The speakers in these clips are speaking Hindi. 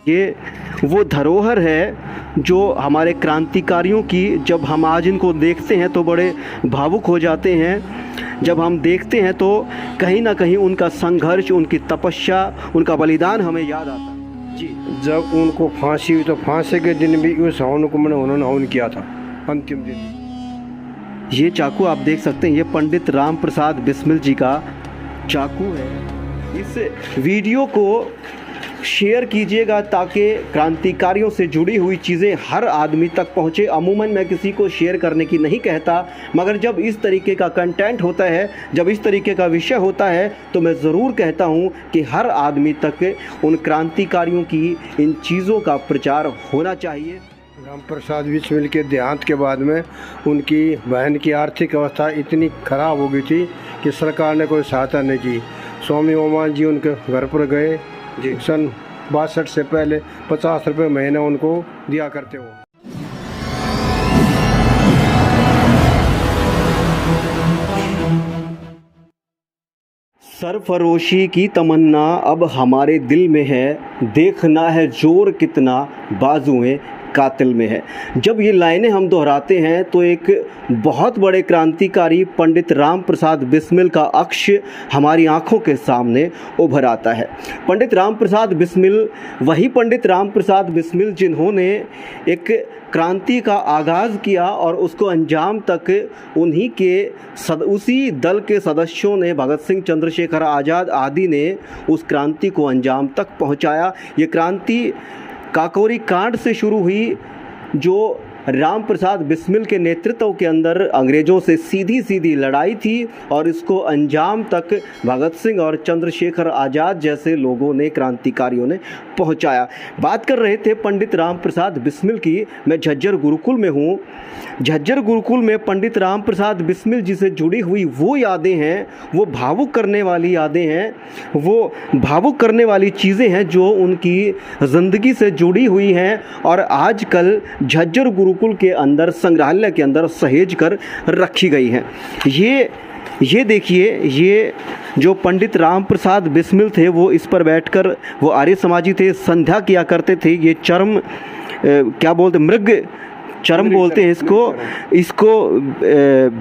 ये वो धरोहर है जो हमारे क्रांतिकारियों की, जब हम आज इनको देखते हैं तो बड़े भावुक हो जाते हैं। जब हम देखते हैं तो कहीं ना कहीं उनका संघर्ष, उनकी तपस्या, उनका बलिदान हमें याद आता है। जी, जब उनको फांसी हुई तो फांसी के दिन भी उस हवन को उन्होंने हवन किया था, अंतिम दिन। ये चाकू आप देख सकते हैं, ये पंडित राम प्रसाद बिस्मिल जी का चाकू है। इस वीडियो को शेयर कीजिएगा ताकि क्रांतिकारियों से जुड़ी हुई चीज़ें हर आदमी तक पहुँचे। अमूमन मैं किसी को शेयर करने की नहीं कहता, मगर जब इस तरीके का कंटेंट होता है, जब इस तरीके का विषय होता है, तो मैं ज़रूर कहता हूँ कि हर आदमी तक उन क्रांतिकारियों की इन चीज़ों का प्रचार होना चाहिए। राम प्रसाद बिस्मिल के देहांत के बाद में उनकी बहन की आर्थिक अवस्था इतनी खराब हो गई थी कि सरकार ने कोई सहायता नहीं की। स्वामी ओमान जी उनके घर पर गए जी। सन 62 से पहले 50 रुपये महीना उनको दिया करते हो। सरफरोशी की तमन्ना अब हमारे दिल में है, देखना है जोर कितना बाजुएं कातिल में है। जब ये लाइनें हम दोहराते हैं तो एक बहुत बड़े क्रांतिकारी पंडित राम प्रसाद बिस्मिल का अक्ष हमारी आंखों के सामने उभर आता है। पंडित राम प्रसाद बिस्मिल वही पंडित राम प्रसाद बिस्मिल जिन्होंने एक क्रांति का आगाज़ किया और उसको अंजाम तक उन्हीं के उसी दल के सदस्यों ने, भगत सिंह, चंद्रशेखर आज़ाद आदि ने उस क्रांति को अंजाम तक पहुंचाया। ये क्रांति काकोरी कांड से शुरू हुई, जो राम प्रसाद बिस्मिल के नेतृत्व के अंदर अंग्रेज़ों से सीधी सीधी लड़ाई थी और इसको अंजाम तक भगत सिंह और चंद्रशेखर आज़ाद जैसे लोगों ने, क्रांतिकारियों ने पहुंचाया। बात कर रहे थे पंडित राम प्रसाद बिस्मिल की। मैं झज्जर गुरुकुल में हूँ। झज्जर गुरुकुल में पंडित राम प्रसाद बिस्मिल जी से जुड़ी हुई वो यादें हैं, वो भावुक करने वाली यादें हैं, वो भावुक करने वाली चीज़ें हैं जो उनकी ज़िंदगी से जुड़ी हुई हैं और आजकल झज्जर गुरुकुल के अंदर, संग्रहालय के अंदर सहेज कर रखी गई हैं। ये देखिए, ये जो पंडित राम प्रसाद बिस्मिल थे वो इस पर बैठकर, वो आर्य समाजी थे, संध्या किया करते थे। ये चर्म क्या बोलते, मृग चरम बोलते हैं इसको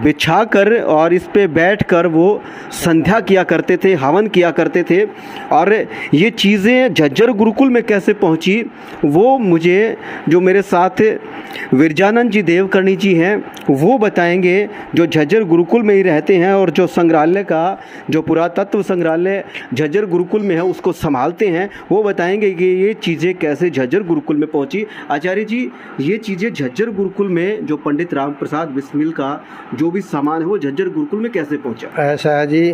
बिछा कर और इस पे बैठ कर वो संध्या किया करते थे, हवन किया करते थे। और ये चीज़ें झज्जर गुरुकुल में कैसे पहुंची, वो मुझे, जो मेरे साथ विरजानंद जी देवकर्णी जी हैं, वो बताएंगे, जो झज्जर गुरुकुल में ही रहते हैं और जो संग्रहालय का, जो पुरातत्व संग्रहालय झज्जर गुरुकुल में है उसको संभालते हैं। वो बताएंगे कि ये चीज़ें कैसे झज्जर गुरुकुल में पहुंची। आचार्य जी, ये चीज़ें झज्जर गुरुकुल में, जो पंडित राम प्रसाद बिस्मिल का जो भी सामान है, वो झज्जर गुरुकुल में कैसे पहुंचा? ऐसा है जी,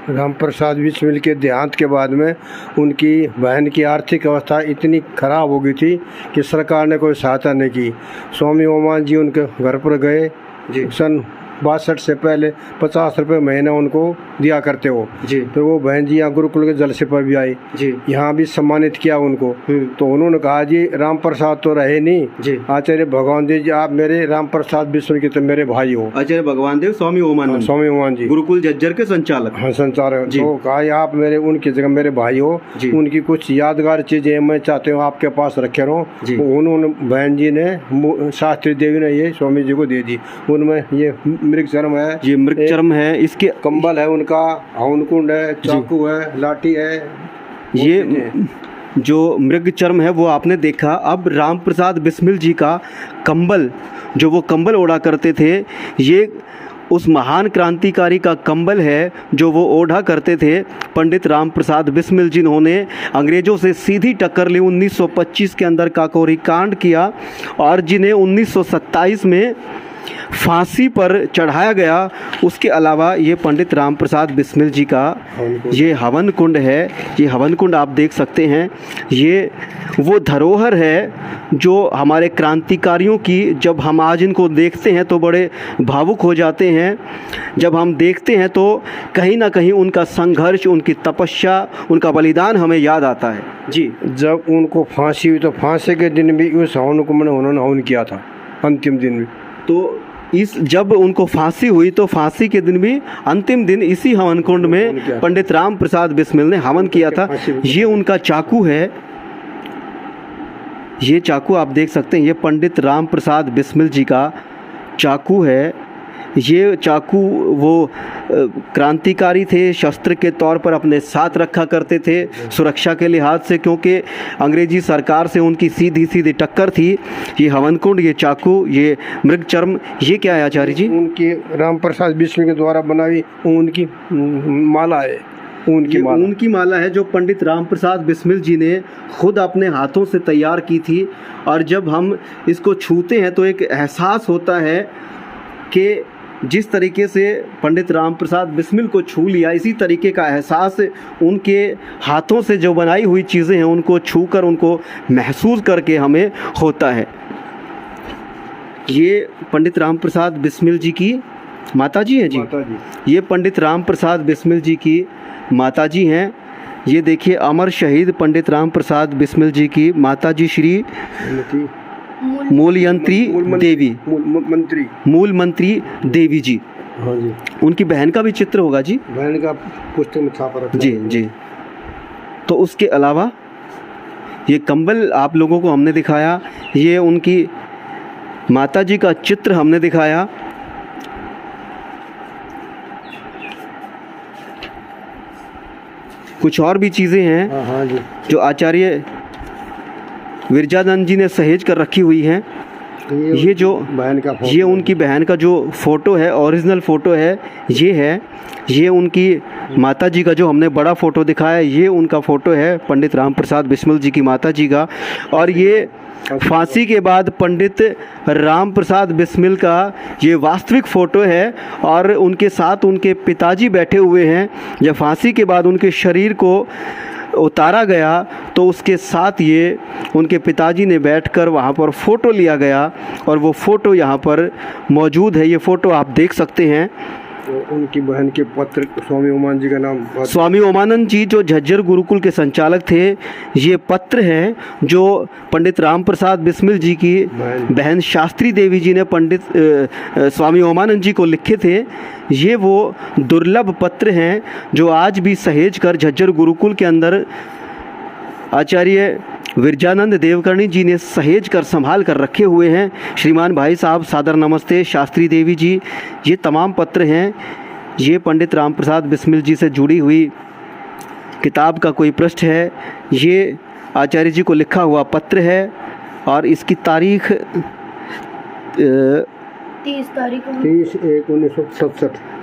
राम प्रसाद बिस्मिल के देहांत के बाद में उनकी बहन की आर्थिक अवस्था इतनी खराब हो गई थी कि सरकार ने कोई सहायता नहीं की। स्वामी ओमान जी उनके घर पर गए जी। सन 62 से पहले 50 रुपये महीना उनको दिया करते हो जी। फिर वो बहन जी यहाँ गुरुकुल के जलसे पर भी आई जी, यहाँ भी सम्मानित किया उनको। तो उन्होंने कहा जी राम प्रसाद तो रहे नहीं जी, आचार्य भगवान देव जी, आप मेरे राम प्रसाद बिस्मिल के तो मेरे भाई हो। आचार्य भगवान देव स्वामी ओमान, स्वामी ओमान जी गुरुकुल झज्जर के संचालक, हाँ संचालक। तो कहा आप मेरे, उनकी जगह मेरे भाई हो, उनकी कुछ यादगार चीजें मैं चाहते हूँ आपके पास रखे रहो। उन्होंने, बहन जी ने, शास्त्री देवी ने ये स्वामी जी को दे दी। उनमें ये मृग चर्म है, ये मृग चर्म है, इसके कंबल है, उनका हवन कुंड है, चाकू है, लाठी है। ये जो मृग चर्म है वो आपने देखा। अब राम प्रसाद बिस्मिल जी का कंबल, जो वो कंबल ओढ़ा करते थे, ये उस महान क्रांतिकारी का कंबल है जो वो ओढ़ा करते थे। पंडित राम प्रसाद बिस्मिल जिन्होंने अंग्रेज़ों से सीधी टक्कर ली, 1925 के अंदर काकोरी कांड किया और जिन्हें 1927 में फांसी पर चढ़ाया गया। उसके अलावा ये पंडित राम प्रसाद बिस्मिल जी का ये हवन कुंड है। ये हवन कुंड आप देख सकते हैं। ये वो धरोहर है जो हमारे क्रांतिकारियों की, जब हम आज इनको देखते हैं तो बड़े भावुक हो जाते हैं। जब हम देखते हैं तो कहीं ना कहीं उनका संघर्ष, उनकी तपस्या, उनका बलिदान हमें याद आता है। जी, जब उनको फांसी हुई तो फांसी के दिन भी उस हवन को उन्होंने हवन किया था, अंतिम दिन भी। तो जब उनको फांसी हुई तो फांसी के दिन भी, अंतिम दिन, इसी हवन कुंड में पंडित राम प्रसाद बिस्मिल ने हवन किया था। ये उनका चाकू है। ये चाकू आप देख सकते हैं, ये पंडित राम प्रसाद बिस्मिल जी का चाकू है। ये चाकू वो क्रांतिकारी थे, शस्त्र के तौर पर अपने साथ रखा करते थे सुरक्षा के लिहाज से, क्योंकि अंग्रेजी सरकार से उनकी सीधी सीधी टक्कर थी। ये हवनकुंड, ये चाकू, ये मृगचर्म, ये क्या है आचार्य जी? उनकी राम प्रसाद बिस्मिल के द्वारा बनाई उनकी माला है। उनकी माला है जो पंडित राम प्रसाद बिस्मिल जी ने खुद अपने हाथों से तैयार की थी। और जब हम इसको छूते हैं तो एक एहसास होता है कि जिस तरीके से पंडित राम प्रसाद बिस्मिल को छू लिया, इसी तरीके का एहसास उनके हाथों से जो बनाई हुई चीज़ें हैं उनको छूकर, उनको महसूस करके हमें होता है। ये पंडित राम प्रसाद बिस्मिल जी की माता जी हैं जी। ये पंडित राम प्रसाद बिस्मिल जी की माता जी हैं। ये देखिए, अमर शहीद पंडित राम प्रसाद बिस्मिल जी की माता जी श्री मूलयंत्री देवी, मूल मंत्री देवी जी। हाँ जी। उनकी बहन का भी चित्र होगा जी, बहन का पुस्तक में छापा रखा जी जी। तो उसके अलावा ये कंबल आप लोगों को हमने दिखाया, ये उनकी माता जी का चित्र हमने दिखाया। कुछ और भी चीज़ें हैं हाँ जी, जो आचार्य विरजानंद जी ने सहेज कर रखी हुई हैं। ये जो बहन का ये उनकी बहन का जो फ़ोटो है, ओरिजिनल फ़ोटो है, ये है। ये उनकी माता जी का जो हमने बड़ा फ़ोटो दिखाया, ये उनका फ़ोटो है पंडित राम प्रसाद बिस्मिल जी की माता जी का। और ये फांसी के बाद पंडित राम प्रसाद बिस्मिल का ये वास्तविक फ़ोटो है। और उनके साथ उनके पिताजी बैठे हुए हैं। जब फांसी के बाद उनके शरीर को उतारा गया तो उसके साथ ये उनके पिताजी ने बैठकर वहाँ पर फ़ोटो लिया गया, और वो फ़ोटो यहाँ पर मौजूद है। ये फ़ोटो आप देख सकते हैं। उनकी बहन के पत्र, स्वामी ओमानंद जी का नाम, स्वामी ओमानंद जी जो झज्जर गुरुकुल के संचालक थे, ये पत्र हैं जो पंडित राम प्रसाद बिस्मिल जी की बहन शास्त्री देवी जी ने पंडित स्वामी ओमानंद जी को लिखे थे। ये वो दुर्लभ पत्र हैं जो आज भी सहेज कर झज्जर गुरुकुल के अंदर आचार्य विरजानंद देवकर्णी जी ने सहेज कर संभाल कर रखे हुए हैं। श्रीमान भाई साहब सादर नमस्ते, शास्त्री देवी जी। ये तमाम पत्र हैं। ये पंडित राम प्रसाद बिस्मिल जी से जुड़ी हुई किताब का कोई पृष्ठ है। ये आचार्य जी को लिखा हुआ पत्र है और इसकी तारीख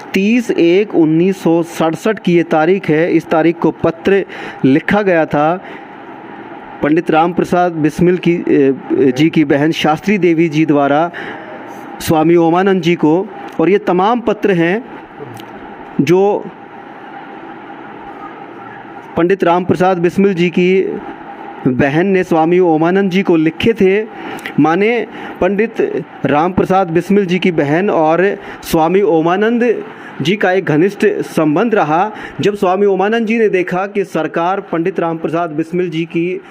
30/1/1967 की ये तारीख है। इस तारीख को पत्र लिखा गया था पंडित राम प्रसाद बिस्मिल जी की बहन शास्त्री देवी जी द्वारा स्वामी ओमानंद जी को। और ये तमाम पत्र हैं जो पंडित राम प्रसाद बिस्मिल जी की बहन ने स्वामी ओमानंद जी को लिखे थे। माने पंडित राम प्रसाद बिस्मिल जी की बहन और स्वामी ओमानंद जी का एक घनिष्ठ संबंध रहा। जब स्वामी ओमानंद जी ने देखा कि सरकार पंडित राम प्रसाद बिस्मिल जी की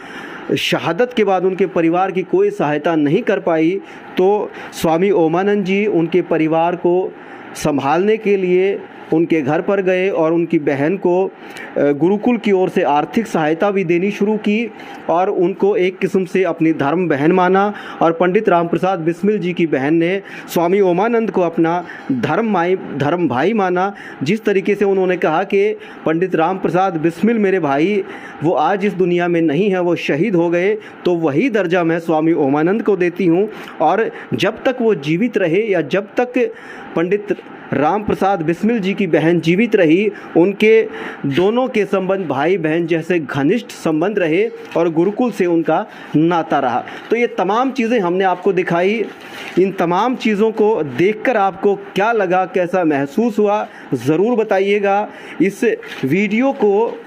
शहादत के बाद उनके परिवार की कोई सहायता नहीं कर पाई, तो स्वामी ओमानंद जी उनके परिवार को संभालने के लिए उनके घर पर गए और उनकी बहन को गुरुकुल की ओर से आर्थिक सहायता भी देनी शुरू की और उनको एक किस्म से अपनी धर्म बहन माना। और पंडित राम प्रसाद बिस्मिल जी की बहन ने स्वामी ओमानंद को अपना धर्म भाई माना। जिस तरीके से उन्होंने कहा कि पंडित राम प्रसाद बिस्मिल मेरे भाई, वो आज इस दुनिया में नहीं है, वो शहीद हो गए, तो वही दर्जा मैं स्वामी ओमानंद को देती हूँ। और जब तक वो जीवित रहे या जब तक पंडित राम प्रसाद बिस्मिल जी की बहन जीवित रही, उनके दोनों के संबंध भाई बहन जैसे घनिष्ठ संबंध रहे और गुरुकुल से उनका नाता रहा। तो ये तमाम चीज़ें हमने आपको दिखाई। इन तमाम चीज़ों को देखकर आपको क्या लगा, कैसा महसूस हुआ, ज़रूर बताइएगा। इस वीडियो को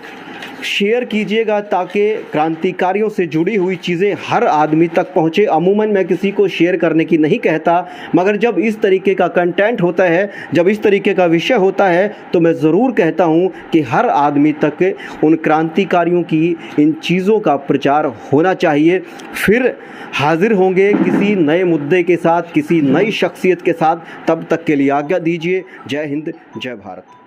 शेयर कीजिएगा ताकि क्रांतिकारियों से जुड़ी हुई चीज़ें हर आदमी तक पहुँचे। अमूमन मैं किसी को शेयर करने की नहीं कहता, मगर जब इस तरीके का कंटेंट होता है, जब इस तरीके का विषय होता है, तो मैं ज़रूर कहता हूँ कि हर आदमी तक उन क्रांतिकारियों की इन चीज़ों का प्रचार होना चाहिए। फिर हाजिर होंगे किसी नए मुद्दे के साथ, किसी नई शख्सियत के साथ। तब तक के लिए आज्ञा दीजिए। जय हिंद, जय भारत।